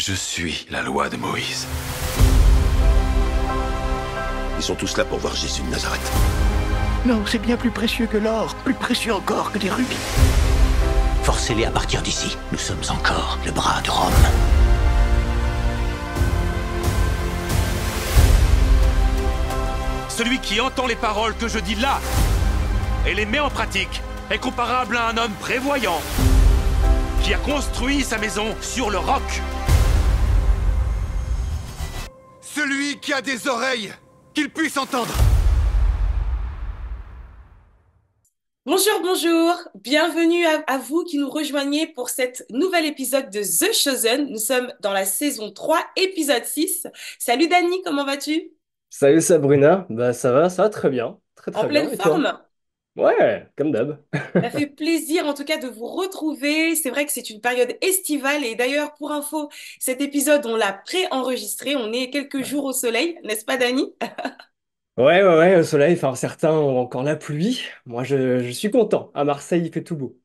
Je suis la loi de Moïse. Ils sont tous là pour voir Jésus de Nazareth. Non, c'est bien plus précieux que l'or, plus précieux encore que des rubis. Forcez-les à partir d'ici. Nous sommes encore le bras de Rome. Celui qui entend les paroles que je dis là et les met en pratique est comparable à un homme prévoyant qui a construit sa maison sur le roc. Celui qui a des oreilles, qu'il puisse entendre. Bonjour, bonjour. Bienvenue à vous qui nous rejoignez pour cet nouvel épisode de The Chosen. Nous sommes dans la saison 3, épisode 6. Salut Dani, comment vas-tu? Salut Sabrina, bah ça va très bien, très En bien. pleine Et toi? forme? Ouais, comme d'hab. Ça fait plaisir en tout cas de vous retrouver. C'est vrai que c'est une période estivale et d'ailleurs pour info, cet épisode on l'a pré-enregistré. On est quelques jours au soleil, n'est-ce pas Dani? Ouais, au soleil, enfin certains ont encore la pluie. Moi je suis content. À Marseille, il fait tout beau.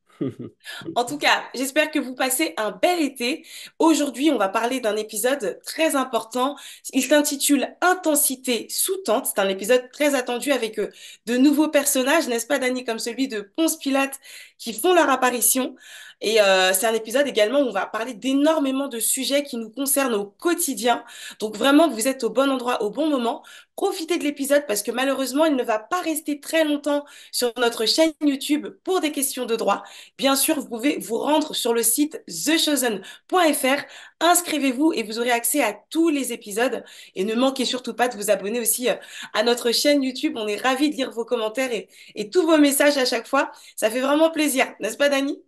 En tout cas, j'espère que vous passez un bel été. Aujourd'hui, on va parler d'un épisode très important. Il s'intitule Intensité sous-tente. C'est un épisode très attendu avec de nouveaux personnages, n'est-ce pas, Dani, comme celui de Ponce Pilate qui font leur apparition. Et c'est un épisode également où on va parler d'énormément de sujets qui nous concernent au quotidien. Donc vraiment, vous êtes au bon endroit, au bon moment. Profitez de l'épisode parce que malheureusement, il ne va pas rester très longtemps sur notre chaîne YouTube pour des questions de droit. Bien sûr, vous pouvez vous rendre sur le site thechosen.fr, inscrivez-vous et vous aurez accès à tous les épisodes. Et ne manquez surtout pas de vous abonner aussi à notre chaîne YouTube. On est ravis de lire vos commentaires et tous vos messages à chaque fois. Ça fait vraiment plaisir, n'est-ce pas, Dani?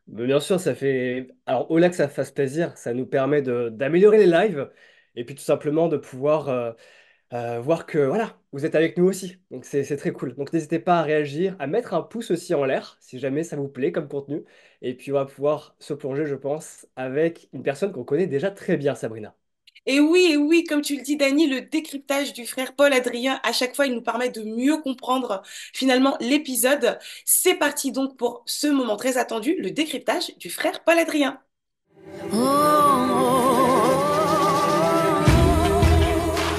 Mais bien sûr, ça fait. Alors, au-delà que ça fasse plaisir, ça nous permet d'améliorer les lives et puis tout simplement de pouvoir voir que voilà, vous êtes avec nous aussi. Donc c'est très cool. Donc n'hésitez pas à réagir, à mettre un pouce aussi en l'air si jamais ça vous plaît comme contenu. Et puis on va pouvoir se plonger, je pense, avec une personne qu'on connaît déjà très bien, Sabrina. Et oui, comme tu le dis, Dani, le décryptage du frère Paul Adrien, à chaque fois, il nous permet de mieux comprendre finalement l'épisode. C'est parti donc pour ce moment très attendu, le décryptage du frère Paul Adrien.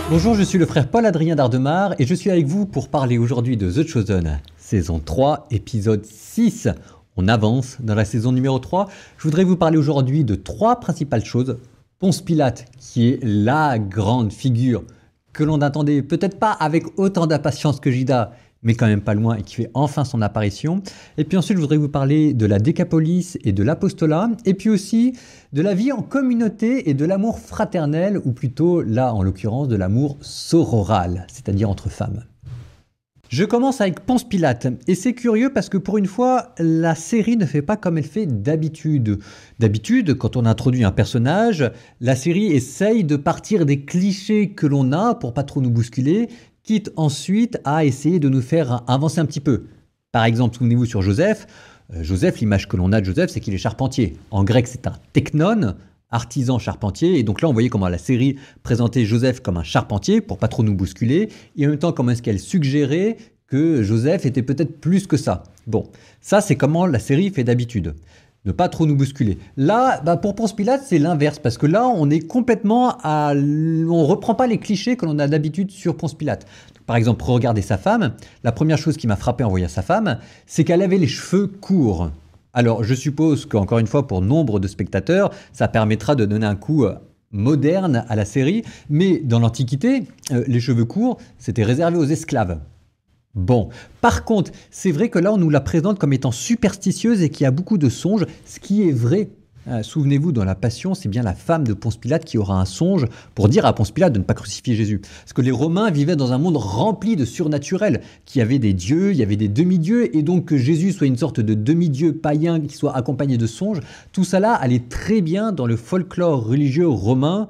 Bonjour, je suis le frère Paul-Adrien d'Ardemar et je suis avec vous pour parler aujourd'hui de The Chosen, saison 3, épisode 6. On avance dans la saison numéro 3. Je voudrais vous parler aujourd'hui de 3 principales choses. Ponce Pilate, qui est la grande figure que l'on attendait peut-être pas avec autant d'impatience que Judas, mais quand même pas loin et qui fait enfin son apparition. Et puis ensuite, je voudrais vous parler de la Décapolis et de l'apostolat, et puis aussi de la vie en communauté et de l'amour fraternel, ou plutôt là, en l'occurrence, de l'amour sororal, c'est-à-dire entre femmes. Je commence avec Ponce Pilate, et c'est curieux parce que pour une fois, la série ne fait pas comme elle fait d'habitude. D'habitude, quand on introduit un personnage, la série essaye de partir des clichés que l'on a pour pas trop nous bousculer, quitte ensuite à essayer de nous faire avancer un petit peu. Par exemple, souvenez-vous sur Joseph. Joseph, l'image que l'on a de Joseph, c'est qu'il est charpentier. En grec, c'est un teknon, artisan charpentier. Et donc là, on voyait comment la série présentait Joseph comme un charpentier, pour pas trop nous bousculer. Et en même temps, comment est-ce qu'elle suggérait que Joseph était peut-être plus que ça. Bon, ça, c'est comment la série fait d'habitude. Ne pas trop nous bousculer. Là, pour Ponce Pilate, c'est l'inverse, parce que là, on est complètement à... On reprend pas les clichés que l'on a d'habitude sur Ponce Pilate. Par exemple, regardez sa femme. La première chose qui m'a frappé en voyant sa femme, c'est qu'elle avait les cheveux courts. Alors, je suppose qu'encore une fois, pour nombre de spectateurs, ça permettra de donner un coup moderne à la série. Mais dans l'Antiquité, les cheveux courts, c'était réservé aux esclaves. Bon, par contre, c'est vrai que là, on nous la présente comme étant superstitieuse et qu'il y a beaucoup de songes, ce qui est vrai. Souvenez-vous, dans la Passion, c'est bien la femme de Ponce Pilate qui aura un songe pour dire à Ponce Pilate de ne pas crucifier Jésus. Parce que les Romains vivaient dans un monde rempli de surnaturel, qu'il y avait des dieux, il y avait des demi-dieux, et donc que Jésus soit une sorte de demi-dieu païen qui soit accompagné de songes, tout ça là allait très bien dans le folklore religieux romain,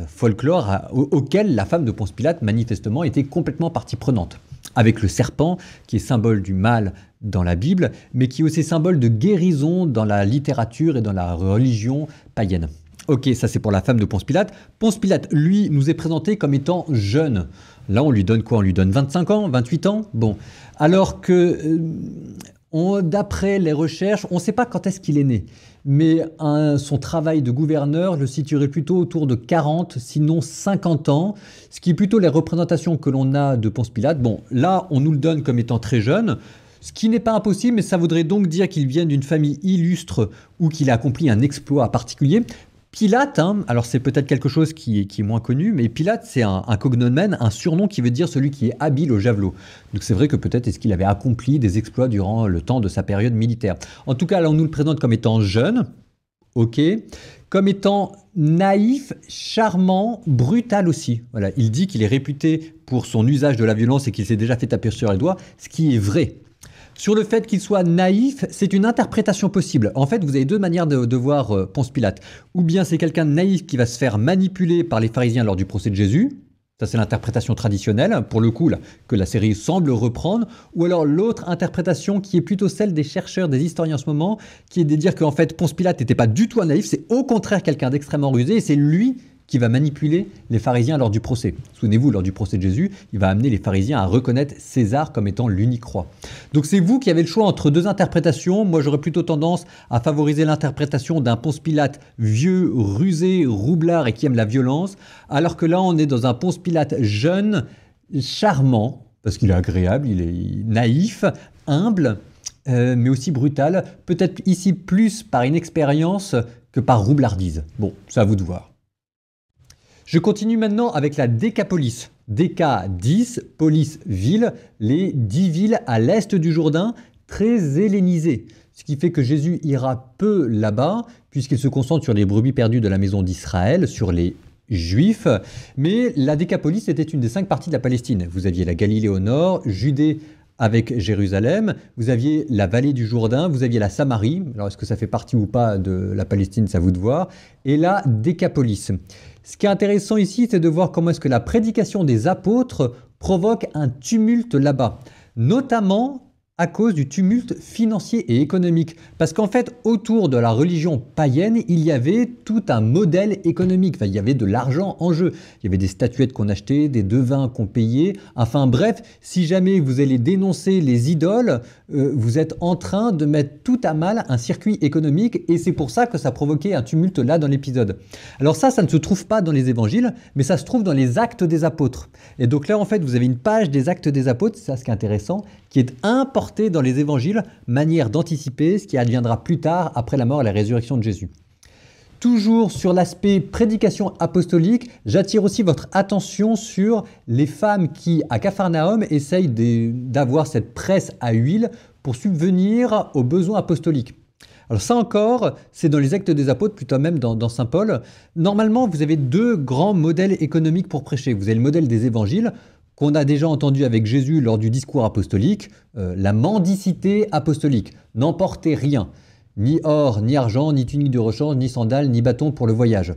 folklore auquel la femme de Ponce Pilate manifestement était complètement partie prenante. Avec le serpent, qui est symbole du mal dans la Bible, mais qui est aussi symbole de guérison dans la littérature et dans la religion païenne. Ok, ça c'est pour la femme de Ponce Pilate. Ponce Pilate, lui, nous est présenté comme étant jeune. Là, on lui donne quoi? On lui donne 25 ans, 28 ans? Bon, alors que D'après les recherches, on ne sait pas quand est-ce qu'il est né, mais son travail de gouverneur le situerait plutôt autour de 40, sinon 50 ans, ce qui est plutôt les représentations que l'on a de Ponce Pilate. Bon, là, on nous le donne comme étant très jeune, ce qui n'est pas impossible, mais ça voudrait donc dire qu'il vient d'une famille illustre ou qu'il a accompli un exploit particulier. Pilate, alors c'est peut-être quelque chose qui est moins connu, mais Pilate, c'est un cognomen, un surnom qui veut dire celui qui est habile au javelot. Donc c'est vrai que peut-être est-ce qu'il avait accompli des exploits durant le temps de sa période militaire. En tout cas, là, on nous le présente comme étant jeune, ok, comme étant naïf, charmant, brutal aussi. Voilà, il dit qu'il est réputé pour son usage de la violence et qu'il s'est déjà fait taper sur les doigts, ce qui est vrai. Sur le fait qu'il soit naïf, c'est une interprétation possible. En fait, vous avez deux manières de voir Ponce Pilate. Ou bien c'est quelqu'un de naïf qui va se faire manipuler par les pharisiens lors du procès de Jésus. Ça, c'est l'interprétation traditionnelle, pour le coup, là, que la série semble reprendre. Ou alors l'autre interprétation qui est plutôt celle des chercheurs, des historiens en ce moment, qui est de dire qu'en fait, Ponce Pilate n'était pas du tout un naïf, c'est au contraire quelqu'un d'extrêmement rusé, et c'est lui qui va manipuler les pharisiens lors du procès. Souvenez-vous, lors du procès de Jésus, il va amener les pharisiens à reconnaître César comme étant l'unique roi. Donc c'est vous qui avez le choix entre deux interprétations. Moi, j'aurais plutôt tendance à favoriser l'interprétation d'un Ponce Pilate vieux, rusé, roublard et qui aime la violence, alors que là, on est dans un Ponce Pilate jeune, charmant, parce qu'il est agréable, il est naïf, humble, mais aussi brutal, peut-être ici plus par inexpérience que par roublardise. Bon, c'est à vous de voir. Je continue maintenant avec la Décapolis. Déca 10, police ville, les 10 villes à l'est du Jourdain, très hellénisées. Ce qui fait que Jésus ira peu là-bas, puisqu'il se concentre sur les brebis perdues de la maison d'Israël, sur les Juifs. Mais la Décapolis était une des 5 parties de la Palestine. Vous aviez la Galilée au nord, Judée avec Jérusalem, vous aviez la vallée du Jourdain, vous aviez la Samarie, alors est-ce que ça fait partie ou pas de la Palestine, c'est à vous de voir, et la Décapolis. Ce qui est intéressant ici, c'est de voir comment est-ce que la prédication des apôtres provoque un tumulte là-bas, notamment à cause du tumulte financier et économique. Parce qu'en fait, autour de la religion païenne, il y avait tout un modèle économique. Enfin, il y avait de l'argent en jeu. Il y avait des statuettes qu'on achetait, des devins qu'on payait. Enfin bref, si jamais vous allez dénoncer les idoles, vous êtes en train de mettre tout à mal un circuit économique. Et c'est pour ça que ça provoquait un tumulte là dans l'épisode. Alors ça ne se trouve pas dans les évangiles, mais ça se trouve dans les actes des apôtres. Et donc là, en fait, vous avez une page des actes des apôtres, c'est ça ce qui est intéressant, qui est importante dans les évangiles, manière d'anticiper ce qui adviendra plus tard après la mort et la résurrection de Jésus. Toujours sur l'aspect prédication apostolique, j'attire aussi votre attention sur les femmes qui, à Capharnaüm, essayent d'avoir cette presse à huile pour subvenir aux besoins apostoliques. Alors ça encore, c'est dans les actes des apôtres, plutôt même dans Saint Paul. Normalement, vous avez deux grands modèles économiques pour prêcher. Vous avez le modèle des évangiles, qu'on a déjà entendu avec Jésus lors du discours apostolique, la mendicité apostolique. N'emportez rien, ni or, ni argent, ni tunique de rechange, ni sandales, ni bâton pour le voyage,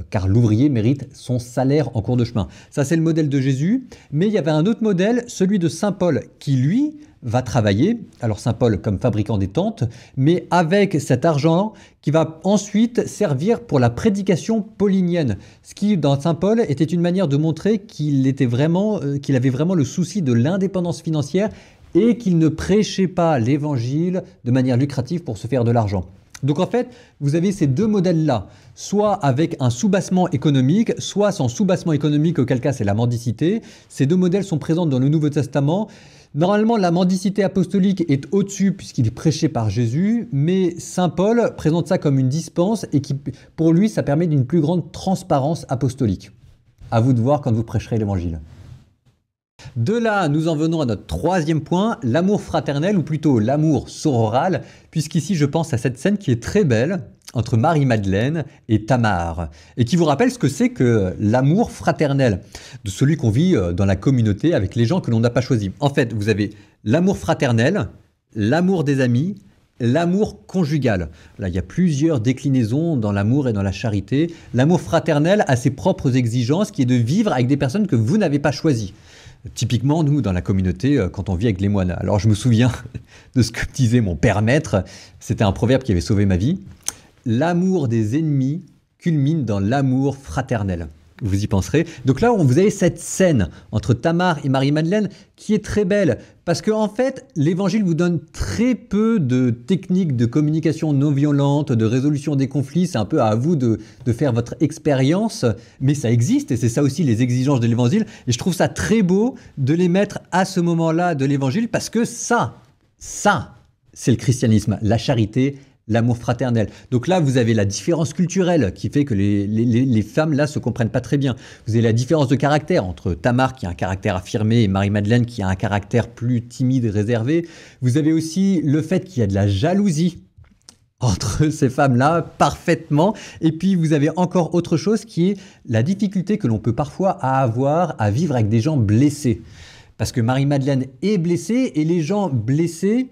car l'ouvrier mérite son salaire en cours de chemin. Ça, c'est le modèle de Jésus, mais il y avait un autre modèle, celui de Saint Paul, qui lui va travailler, alors Saint Paul comme fabricant des tentes, mais avec cet argent qui va ensuite servir pour la prédication paulinienne. Ce qui, dans Saint Paul, était une manière de montrer qu'il avait vraiment le souci de l'indépendance financière et qu'il ne prêchait pas l'évangile de manière lucrative pour se faire de l'argent. Donc en fait, vous avez ces deux modèles-là, soit avec un soubassement économique, soit sans soubassement économique, auquel cas c'est la mendicité. Ces deux modèles sont présents dans le Nouveau Testament. Normalement, la mendicité apostolique est au-dessus puisqu'il est prêché par Jésus, mais Saint Paul présente ça comme une dispense et qui, pour lui, ça permet d'une plus grande transparence apostolique. À vous de voir quand vous prêcherez l'évangile. De là, nous en venons à notre troisième point, l'amour fraternel, ou plutôt l'amour sororal, puisqu'ici je pense à cette scène qui est très belle entre Marie-Madeleine et Tamar, et qui vous rappelle ce que c'est que l'amour fraternel, de celui qu'on vit dans la communauté avec les gens que l'on n'a pas choisis. En fait, vous avez l'amour fraternel, l'amour des amis, l'amour conjugal. Là, il y a plusieurs déclinaisons dans l'amour et dans la charité. L'amour fraternel a ses propres exigences, qui est de vivre avec des personnes que vous n'avez pas choisies. Typiquement, nous, dans la communauté, quand on vit avec les moines. Alors, je me souviens de ce que disait mon père maître. C'était un proverbe qui avait sauvé ma vie. L'amour des ennemis culmine dans l'amour fraternel. Vous y penserez. Donc là, vous avez cette scène entre Tamar et Marie-Madeleine qui est très belle. Parce que en fait, l'évangile vous donne très peu de techniques de communication non violente, de résolution des conflits. C'est un peu à vous de faire votre expérience. Mais ça existe et c'est ça aussi les exigences de l'évangile. Et je trouve ça très beau de les mettre à ce moment-là de l'évangile parce que ça, c'est le christianisme, la charité, l'amour fraternel. Donc là, vous avez la différence culturelle qui fait que les femmes, là, se comprennent pas très bien. Vous avez la différence de caractère entre Tamar, qui a un caractère affirmé, et Marie-Madeleine, qui a un caractère plus timide et réservé. Vous avez aussi le fait qu'il y a de la jalousie entre ces femmes-là, parfaitement. Et puis, vous avez encore autre chose qui est la difficulté que l'on peut parfois avoir à vivre avec des gens blessés. Parce que Marie-Madeleine est blessée, et les gens blessés,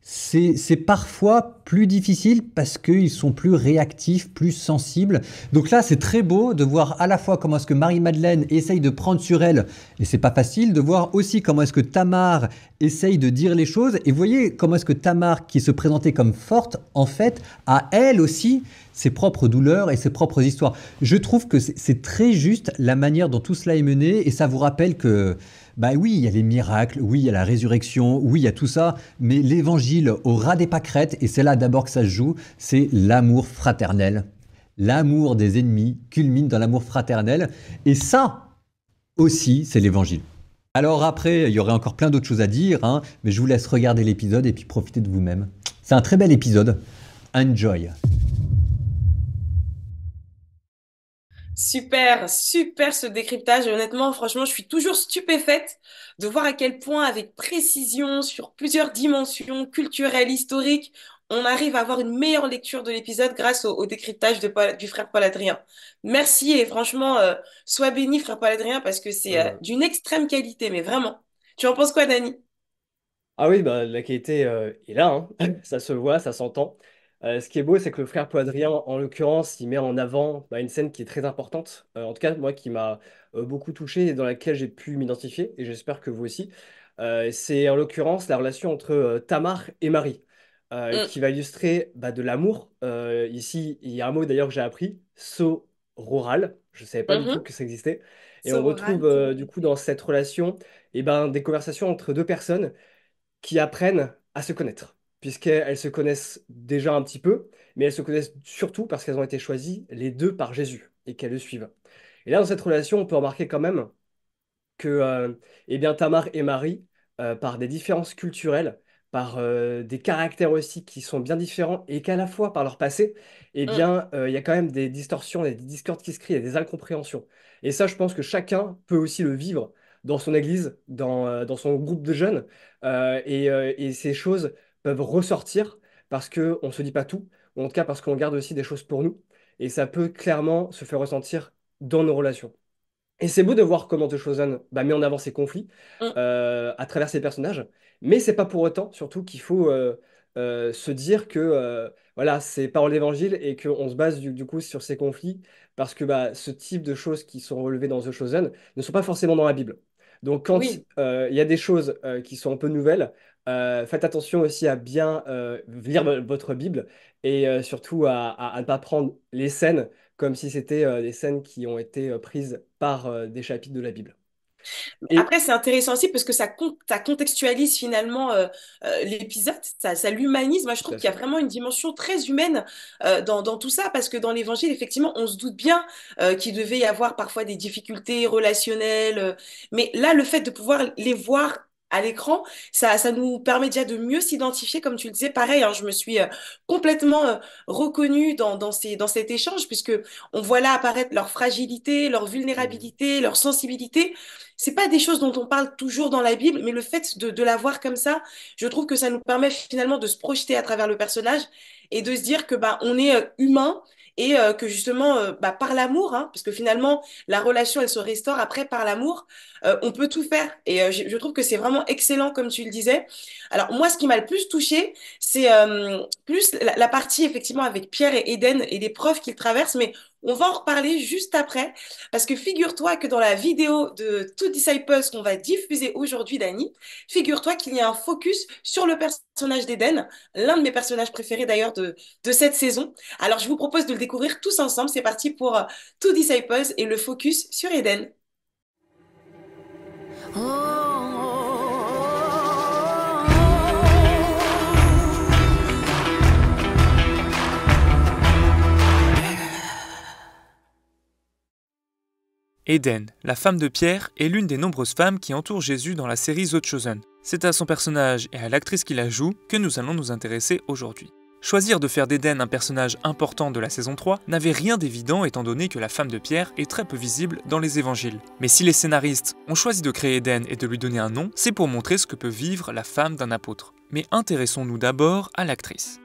c'est parfois plus difficile parce qu'ils sont plus réactifs, plus sensibles. Donc là, c'est très beau de voir à la fois comment est-ce que Marie-Madeleine essaye de prendre sur elle, et c'est pas facile, de voir aussi comment est-ce que Tamar essaye de dire les choses. Et vous voyez comment est-ce que Tamar, qui se présentait comme forte, en fait, a elle aussi ses propres douleurs et ses propres histoires. Je trouve que c'est très juste la manière dont tout cela est mené, et ça vous rappelle que bah oui, il y a les miracles, oui, il y a la résurrection, oui, il y a tout ça, mais l'évangile au ras des pâquerettes, et c'est là d'abord que ça se joue, c'est l'amour fraternel. L'amour des ennemis culmine dans l'amour fraternel, et ça aussi, c'est l'évangile. Alors après, il y aurait encore plein d'autres choses à dire, hein, mais je vous laisse regarder l'épisode et puis profiter de vous-même. C'est un très bel épisode. Enjoy. Super, super ce décryptage. Honnêtement, franchement, je suis toujours stupéfaite de voir à quel point, avec précision, sur plusieurs dimensions culturelles, historiques, on arrive à avoir une meilleure lecture de l'épisode grâce au décryptage du frère Paul Adrien. Merci et franchement, sois béni, frère Paul Adrien, parce que c'est d'une extrême qualité, mais vraiment. Tu en penses quoi, Dani? Ah oui, bah, la qualité est là, hein. Ça se voit, ça s'entend. Ce qui est beau, c'est que le frère Poadrien, en l'occurrence, il met en avant une scène qui est très importante, en tout cas, moi, qui m'a beaucoup touché et dans laquelle j'ai pu m'identifier, et j'espère que vous aussi. C'est en l'occurrence la relation entre Tamar et Marie, Mm. qui va illustrer de l'amour. Ici, il y a un mot d'ailleurs que j'ai appris, sororal. Je ne savais pas du tout Mhm. que ça existait. Et on retrouve Sororal, c'est du vrai. coup dans cette relation des conversations entre deux personnes qui apprennent à se connaître, puisqu'elles se connaissent déjà un petit peu, mais elles se connaissent surtout parce qu'elles ont été choisies les deux par Jésus et qu'elles le suivent. Et là, dans cette relation, on peut remarquer quand même que Tamar et Marie, par des différences culturelles, par des caractères aussi qui sont bien différents et qu'à la fois par leur passé, Mm. il y a quand même des distorsions, des discordes qui se créent, il y a des incompréhensions. Et ça, je pense que chacun peut aussi le vivre dans son église, dans son groupe de jeunes, et ces choses peuvent ressortir parce qu'on ne se dit pas tout, ou en tout cas parce qu'on garde aussi des choses pour nous, et ça peut clairement se faire ressentir dans nos relations. Et c'est beau de voir comment The Chosen met en avant ses conflits Mm. à travers ses personnages, mais c'est pas pour autant, surtout, qu'il faut se dire que voilà, c'est parole d'évangile et qu'on se base du coup sur ces conflits, parce que ce type de choses qui sont relevées dans The Chosen ne sont pas forcément dans la Bible. Donc quand Oui. il y a des choses qui sont un peu nouvelles, faites attention aussi à bien lire votre Bible et surtout à ne pas prendre les scènes comme si c'était des scènes qui ont été prises par des chapitres de la Bible. Et Après, c'est intéressant aussi parce que ça contextualise finalement l'épisode, ça l'humanise. Moi, je tout trouve à qu'il y a fait. vraiment une dimension très humaine dans tout ça parce que dans l'Évangile, effectivement, on se doute bien qu'il devait y avoir parfois des difficultés relationnelles. Mais là, le fait de pouvoir les voir à l'écran, ça nous permet déjà de mieux s'identifier, comme tu le disais. Pareil, hein, je me suis complètement reconnue dans cet échange puisque on voit là apparaître leur fragilité, leur Mhm. vulnérabilité, leur sensibilité. C'est pas des choses dont on parle toujours dans la Bible, mais le fait de la voir comme ça, je trouve que ça nous permet finalement de se projeter à travers le personnage et de se dire que on est humain et que justement par l'amour, hein, parce que finalement la relation elle se restaure après par l'amour, on peut tout faire et je trouve que c'est vraiment excellent comme tu le disais. Alors moi ce qui m'a le plus touché c'est plus la partie effectivement avec Pierre et Eden et les preuves qu'ils traversent, mais On va en reparler juste après, parce que figure-toi que dans la vidéo de Two Disciples qu'on va diffuser aujourd'hui, Dani, figure-toi qu'il y a un focus sur le personnage d'Eden, l'un de mes personnages préférés d'ailleurs de cette saison. Alors je vous propose de le découvrir tous ensemble. C'est parti pour Two Disciples et le focus sur Eden. Eden, la femme de Pierre, est l'une des nombreuses femmes qui entourent Jésus dans la série The Chosen. C'est à son personnage et à l'actrice qui la joue que nous allons nous intéresser aujourd'hui. Choisir de faire d'Eden un personnage important de la saison 3 n'avait rien d'évident étant donné que la femme de Pierre est très peu visible dans les évangiles. Mais si les scénaristes ont choisi de créer Eden et de lui donner un nom, c'est pour montrer ce que peut vivre la femme d'un apôtre. Mais intéressons-nous d'abord à l'actrice.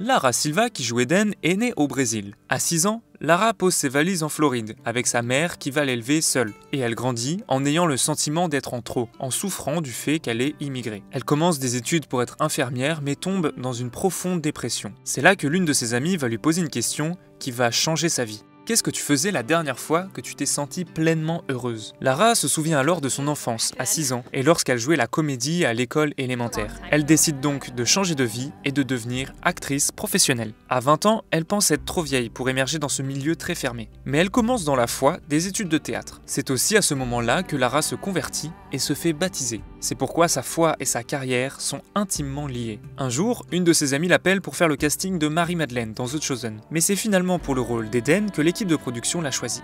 Lara Silva, qui joue Eden, est née au Brésil. À 6 ans, Lara pose ses valises en Floride, avec sa mère qui va l'élever seule. Et elle grandit en ayant le sentiment d'être en trop, en souffrant du fait qu'elle est immigrée. Elle commence des études pour être infirmière, mais tombe dans une profonde dépression. C'est là que l'une de ses amies va lui poser une question qui va changer sa vie. Qu'est-ce que tu faisais la dernière fois que tu t'es sentie pleinement heureuse? Lara se souvient alors de son enfance, à 6 ans, et lorsqu'elle jouait la comédie à l'école élémentaire. Elle décide donc de changer de vie et de devenir actrice professionnelle. À 20 ans, elle pense être trop vieille pour émerger dans ce milieu très fermé. Mais elle commence dans la foi des études de théâtre. C'est aussi à ce moment-là que Lara se convertit et se fait baptiser. C'est pourquoi sa foi et sa carrière sont intimement liées. Un jour, une de ses amies l'appelle pour faire le casting de Marie-Madeleine dans The Chosen. Mais c'est finalement pour le rôle d'Eden que l'équipe de production l'a choisi.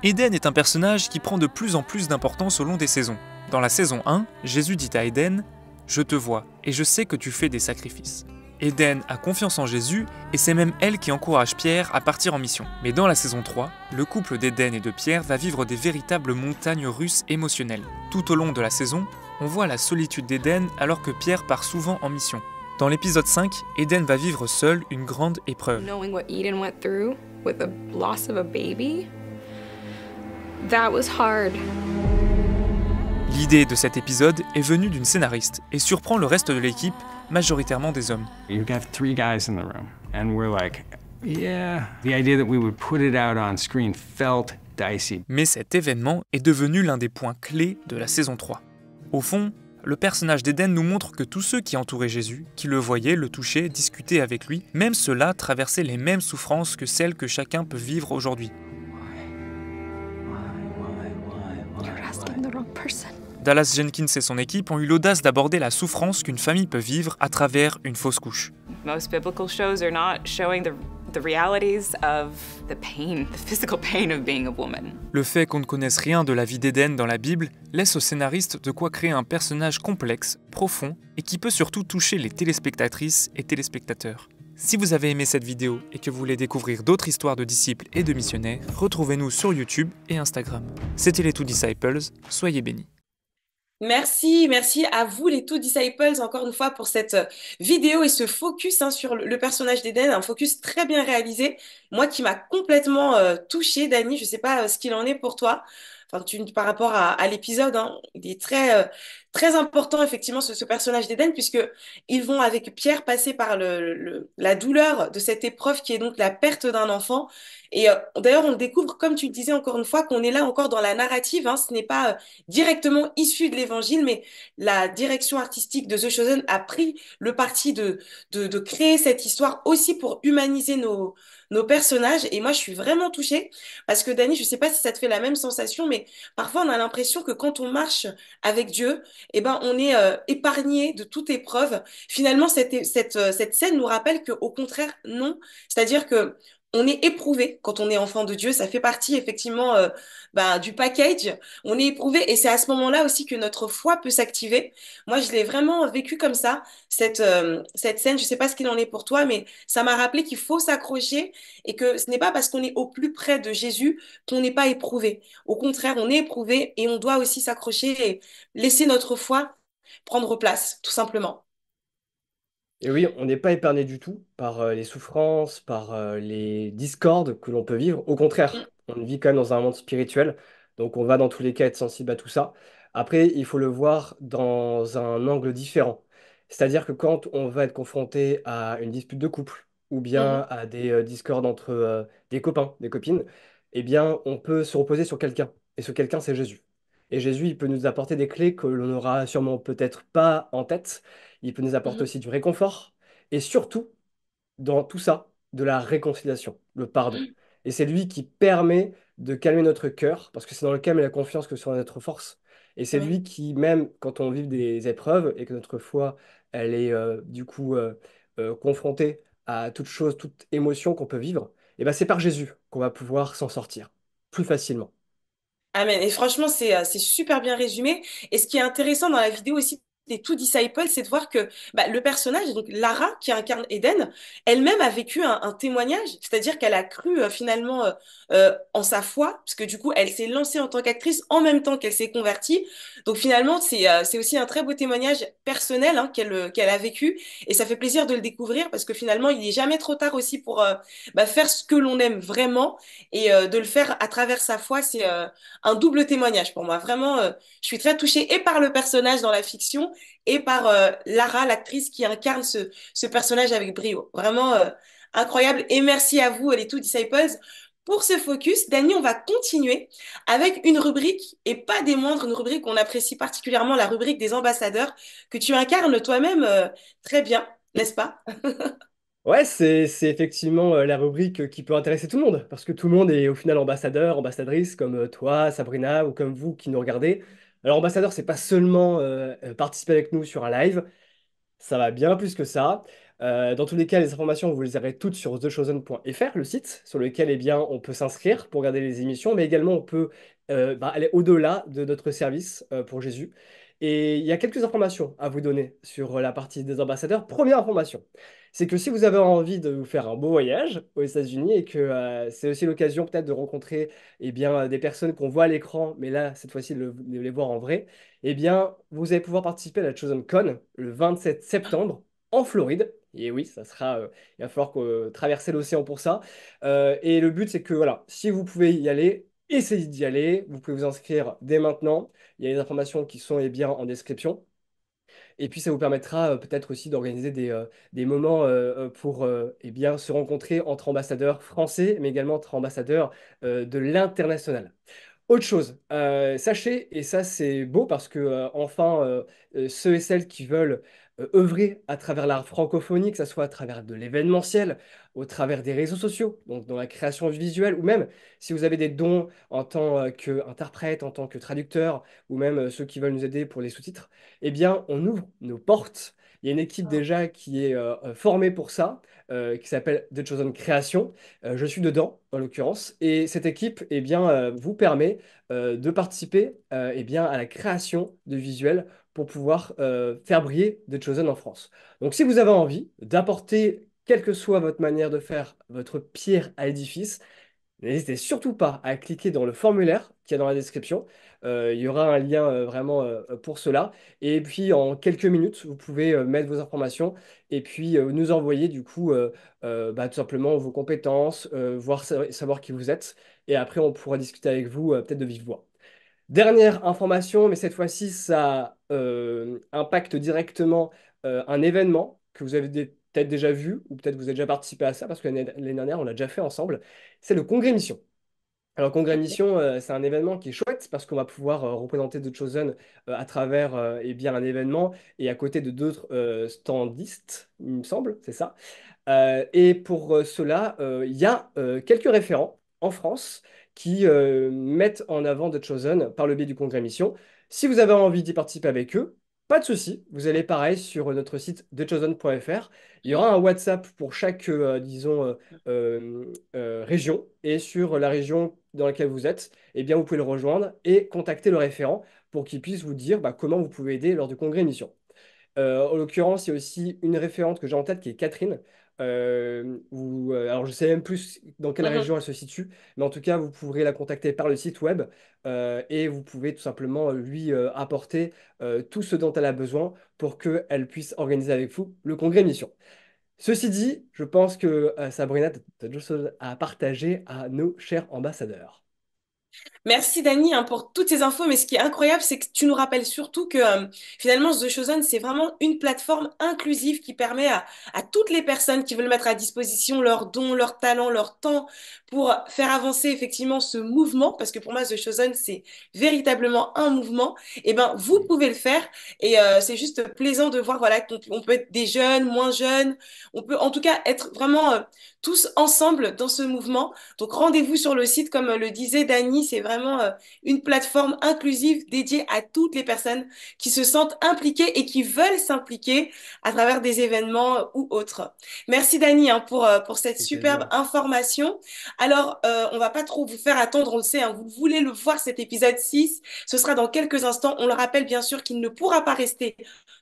Eden est un personnage qui prend de plus en plus d'importance au long des saisons. Dans la saison 1, Jésus dit à Eden « Je te vois, et je sais que tu fais des sacrifices ». Eden a confiance en Jésus, et c'est même elle qui encourage Pierre à partir en mission. Mais dans la saison 3, le couple d'Eden et de Pierre va vivre des véritables montagnes russes émotionnelles. Tout au long de la saison, on voit la solitude d'Eden alors que Pierre part souvent en mission. Dans l'épisode 5, Eden va vivre seule une grande épreuve. Knowing what Eden went through with the loss of a baby, that was hard. L'idée de cet épisode est venue d'une scénariste et surprend le reste de l'équipe, majoritairement des hommes. You got 3 guys in the room, and we're like, yeah, the idea that we would put it out on screen felt dicey. Mais cet événement est devenu l'un des points clés de la saison 3. Au fond, le personnage d'Eden nous montre que tous ceux qui entouraient Jésus, qui le voyaient, le touchaient, discutaient avec lui, même ceux-là traversaient les mêmes souffrances que celles que chacun peut vivre aujourd'hui. You're asking the wrong person. Dallas Jenkins et son équipe ont eu l'audace d'aborder la souffrance qu'une famille peut vivre à travers une fausse couche. Most biblical shows are not showing the realities of the pain, the physical pain of being a woman. Le fait qu'on ne connaisse rien de la vie d'Eden dans la Bible laisse aux scénaristes de quoi créer un personnage complexe, profond et qui peut surtout toucher les téléspectatrices et téléspectateurs. Si vous avez aimé cette vidéo et que vous voulez découvrir d'autres histoires de disciples et de missionnaires, retrouvez-nous sur YouTube et Instagram. C'était les Two Disciples, soyez bénis. Merci à vous les Two Disciples encore une fois pour cette vidéo et ce focus sur le personnage d'Eden, un focus très bien réalisé, moi qui m'a complètement touchée. Dani, je sais pas ce qu'il en est pour toi, enfin par rapport à l'épisode, hein, il est très important effectivement ce personnage d'Eden puisque ils vont avec Pierre passer par la douleur de cette épreuve qui est donc la perte d'un enfant. Et d'ailleurs, on le découvre, comme tu le disais encore une fois, qu'on est là encore dans la narrative. Hein, ce n'est pas directement issu de l'évangile, mais la direction artistique de The Chosen a pris le parti de créer cette histoire aussi pour humaniser nos personnages. Et moi, je suis vraiment touchée parce que, Dani, je ne sais pas si ça te fait la même sensation, mais parfois, on a l'impression que quand on marche avec Dieu, eh ben, on est épargné de toute épreuve. Finalement, cette scène nous rappelle qu'au contraire, non. C'est-à-dire que on est éprouvé quand on est enfant de Dieu, ça fait partie effectivement du package. On est éprouvé et c'est à ce moment-là aussi que notre foi peut s'activer. Moi, je l'ai vraiment vécu comme ça, cette scène. Je sais pas ce qu'il en est pour toi, mais ça m'a rappelé qu'il faut s'accrocher et que ce n'est pas parce qu'on est au plus près de Jésus qu'on n'est pas éprouvé. Au contraire, on est éprouvé et on doit aussi s'accrocher et laisser notre foi prendre place, tout simplement. Et oui, on n'est pas épargné du tout par les souffrances, par les discordes que l'on peut vivre. Au contraire, on vit quand même dans un monde spirituel, donc on va dans tous les cas être sensible à tout ça. Après, il faut le voir dans un angle différent. C'est-à-dire que quand on va être confronté à une dispute de couple, ou bien Mhm. à des discords entre des copains, des copines, eh bien, on peut se reposer sur quelqu'un. Et ce quelqu'un, c'est Jésus. Et Jésus, il peut nous apporter des clés que l'on n'aura sûrement peut-être pas en tête. Il peut nous apporter Mhm. aussi du réconfort. Et surtout, dans tout ça, de la réconciliation, le pardon. Et c'est lui qui permet de calmer notre cœur, parce que c'est dans le calme et la confiance que sera notre force. Et c'est Oui. lui qui, même quand on vit des épreuves et que notre foi, elle est confrontée à toute chose, toute émotion qu'on peut vivre, et ben c'est par Jésus qu'on va pouvoir s'en sortir plus facilement. Amen. Et franchement, c'est super bien résumé. Et ce qui est intéressant dans la vidéo aussi des Two Disciples, c'est de voir que bah, le personnage, donc Lara, qui incarne Eden, elle-même a vécu un témoignage, c'est-à-dire qu'elle a cru finalement en sa foi, parce que du coup, elle s'est lancée en tant qu'actrice en même temps qu'elle s'est convertie. Donc finalement, c'est aussi un très beau témoignage personnel hein, qu'elle a vécu. Et ça fait plaisir de le découvrir, parce que finalement, il n'est jamais trop tard aussi pour bah, faire ce que l'on aime vraiment et de le faire à travers sa foi. C'est un double témoignage pour moi. Vraiment, je suis très touchée et par le personnage dans la fiction et par Lara, l'actrice qui incarne ce personnage avec brio. Vraiment incroyable. Et merci à vous, les Two Disciples. Pour ce focus, Dany, on va continuer avec une rubrique, et pas des moindres, une rubrique qu'on apprécie particulièrement, la rubrique des ambassadeurs, que tu incarnes toi-même très bien, n'est-ce pas? Ouais, c'est effectivement la rubrique qui peut intéresser tout le monde, parce que tout le monde est au final ambassadeur, ambassadrice, comme toi, Sabrina, ou comme vous qui nous regardez. Alors, ambassadeur, c'est pas seulement participer avec nous sur un live, ça va bien plus que ça. Dans tous les cas, les informations, vous les aurez toutes sur thechosen.fr, le site sur lequel eh bien, on peut s'inscrire pour regarder les émissions, mais également on peut aller au-delà de notre service pour Jésus. Et il y a quelques informations à vous donner sur la partie des ambassadeurs. Première information, c'est que si vous avez envie de vous faire un beau voyage aux États-Unis et que c'est aussi l'occasion peut-être de rencontrer eh bien, des personnes qu'on voit à l'écran, mais là, cette fois-ci, de les voir en vrai, eh bien, vous allez pouvoir participer à la Chosen Con le 27 septembre en Floride. Et oui, ça sera, il va falloir traverser l'océan pour ça. Et le but, c'est que voilà, si vous pouvez y aller, essayez d'y aller. Vous pouvez vous inscrire dès maintenant. Il y a les informations qui sont eh bien, en description. Et puis, ça vous permettra peut-être aussi d'organiser des moments pour eh bien, se rencontrer entre ambassadeurs français, mais également entre ambassadeurs de l'international. Autre chose, sachez, et ça c'est beau parce que enfin, ceux et celles qui veulent œuvrer à travers l'art francophonie, que ce soit à travers de l'événementiel, au travers des réseaux sociaux, donc dans la création visuelle, ou même si vous avez des dons en tant qu'interprète, en tant que traducteur, ou même ceux qui veulent nous aider pour les sous-titres, eh bien on ouvre nos portes. Il y a une équipe déjà qui est formée pour ça, qui s'appelle The Chosen Création. Je suis dedans, en l'occurrence, et cette équipe eh bien, vous permet de participer eh bien, à la création de visuels pour pouvoir faire briller The Chosen en France. Donc si vous avez envie d'apporter, quelle que soit votre manière de faire, votre pierre à l'édifice, n'hésitez surtout pas à cliquer dans le formulaire qu'il y a dans la description. Il y aura un lien vraiment pour cela. Et puis en quelques minutes, vous pouvez mettre vos informations et puis nous envoyer du coup bah, tout simplement vos compétences, savoir qui vous êtes. Et après, on pourra discuter avec vous peut-être de vive voix. Dernière information, mais cette fois-ci, ça impacte directement un événement que vous avez peut-être déjà vu, ou peut-être vous avez déjà participé à ça, parce que l'année dernière, on l'a déjà fait ensemble. C'est le Congrès Mission. Alors, Congrès Mission, c'est un événement qui est chouette parce qu'on va pouvoir représenter The Chosen à travers eh bien, un événement et à côté de d'autres standistes, il me semble, c'est ça. Et pour cela, il y a quelques référents en France qui mettent en avant The Chosen par le biais du Congrès Mission. Si vous avez envie d'y participer avec eux, pas de souci, vous allez pareil sur notre site thechosen.fr. Il y aura un WhatsApp pour chaque, disons, région. Et sur la région dans laquelle vous êtes, eh bien, vous pouvez le rejoindre et contacter le référent pour qu'il puisse vous dire bah, comment vous pouvez aider lors du Congrès Mission. En l'occurrence, il y a aussi une référente que j'ai en tête qui est Catherine. Alors, je ne sais même plus dans quelle Mhm. région elle se situe, mais en tout cas, vous pourrez la contacter par le site web et vous pouvez tout simplement lui apporter tout ce dont elle a besoin pour qu'elle puisse organiser avec vous le congrès mission. Ceci dit, je pense que Sabrina, tu as d'autres choses à partager à nos chers ambassadeurs. Merci Dani hein, pour toutes ces infos, mais ce qui est incroyable, c'est que tu nous rappelles surtout que finalement The Chosen, c'est vraiment une plateforme inclusive qui permet à toutes les personnes qui veulent mettre à disposition leurs dons, leurs talents, leur temps pour faire avancer effectivement ce mouvement, parce que pour moi The Chosen, c'est véritablement un mouvement, et ben vous pouvez le faire, et c'est juste plaisant de voir voilà, qu'on peut être des jeunes, moins jeunes, on peut en tout cas être vraiment tous ensemble dans ce mouvement. Donc rendez-vous sur le site, comme le disait Dani, c'est vraiment une plateforme inclusive dédiée à toutes les personnes qui se sentent impliquées et qui veulent s'impliquer à travers des événements ou autres. Merci Dani hein, pour cette Avec superbe plaisir. information. Alors, on va pas trop vous faire attendre, on le sait, hein, vous voulez le voir cet épisode 6, ce sera dans quelques instants. On le rappelle bien sûr qu'il ne pourra pas rester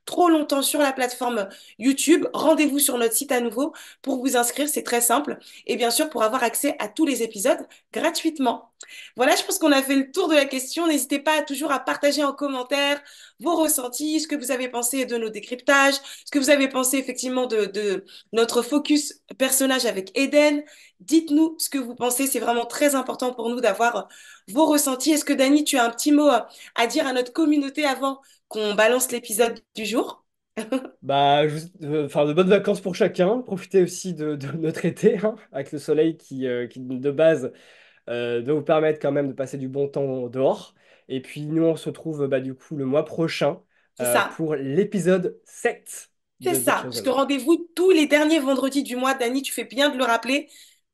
trop longtemps sur la plateforme YouTube. Rendez-vous sur notre site à nouveau pour vous inscrire, c'est très simple. Et bien sûr, pour avoir accès à tous les épisodes gratuitement. Voilà, je pense qu'on a fait le tour de la question. N'hésitez pas toujours à partager en commentaire vos ressentis, ce que vous avez pensé de nos décryptages, ce que vous avez pensé effectivement de notre focus personnage avec Eden. Dites-nous ce que vous pensez, c'est vraiment très important pour nous d'avoir vos ressentis. Est-ce que Dani, tu as un petit mot à dire à notre communauté avant qu'on balance l'épisode du jour? Bah, enfin, de bonnes vacances pour chacun. Profitez aussi de notre été, hein, avec le soleil qui de base, doit vous permettre quand même de passer du bon temps dehors. Et puis, nous, on se retrouve bah, du coup le mois prochain C'est ça. pour l'épisode 7 C'est de The ça, parce que Chosen. rendez-vous tous les derniers vendredis du mois. Dani, tu fais bien de le rappeler.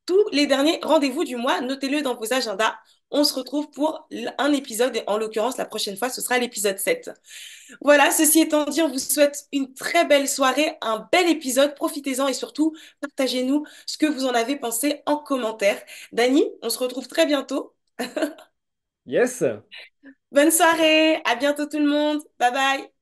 Tous les derniers rendez-vous du mois, notez-le dans vos agendas. On se retrouve pour un épisode, et en l'occurrence, la prochaine fois, ce sera l'épisode 7. Voilà, ceci étant dit, on vous souhaite une très belle soirée, un bel épisode. Profitez-en et surtout, partagez-nous ce que vous en avez pensé en commentaire. Dani, on se retrouve très bientôt. Yes! Bonne soirée, à bientôt tout le monde. Bye bye.